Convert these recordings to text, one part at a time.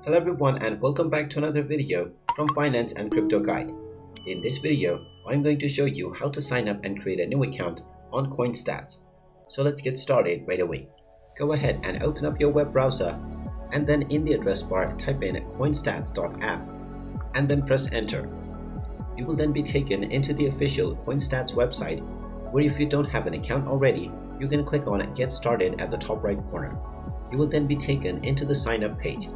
Hello everyone and welcome back to another video from Finance and Crypto Guide. In this video, I'm going to show you how to sign up and create a new account on CoinStats. So let's get started right away. Go ahead and open up your web browser and then in the address bar type in coinstats.app and then press enter. You will then be taken into the official CoinStats website where if you don't have an account already, you can click on Get Started at the top right corner. You will then be taken into the sign up page.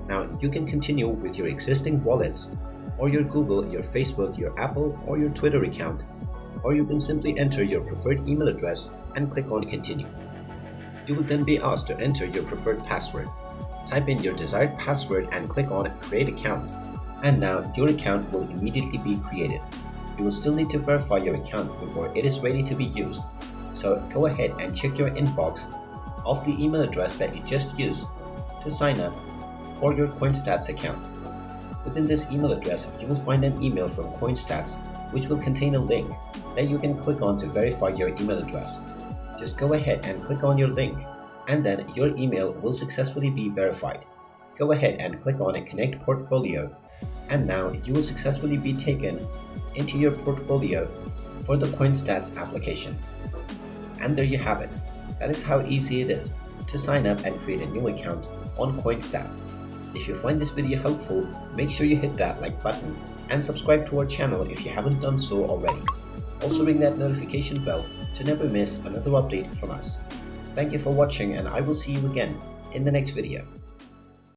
Now you can continue with your existing wallets or your Google, your Facebook, your Apple or your Twitter account, or you can simply enter your preferred email address and click on continue. You will then be asked to enter your preferred password. Type in your desired password and click on create account. And now your account will immediately be created. You will still need to verify your account before it is ready to be used. So go ahead and check your inbox of the email address that you just used to sign up for your CoinStats account. Within this email address, you will find an email from CoinStats which will contain a link that you can click on to verify your email address. Just go ahead and click on your link and then your email will successfully be verified. Go ahead and click on Connect Portfolio and now you will successfully be taken into your portfolio for the CoinStats application. And there you have it. That is how easy it is to sign up and create a new account on CoinStats. If you find this video helpful, make sure you hit that like button and subscribe to our channel if you haven't done so already. Also ring that notification bell to never miss another update from us. Thank you for watching and I will see you again in the next video.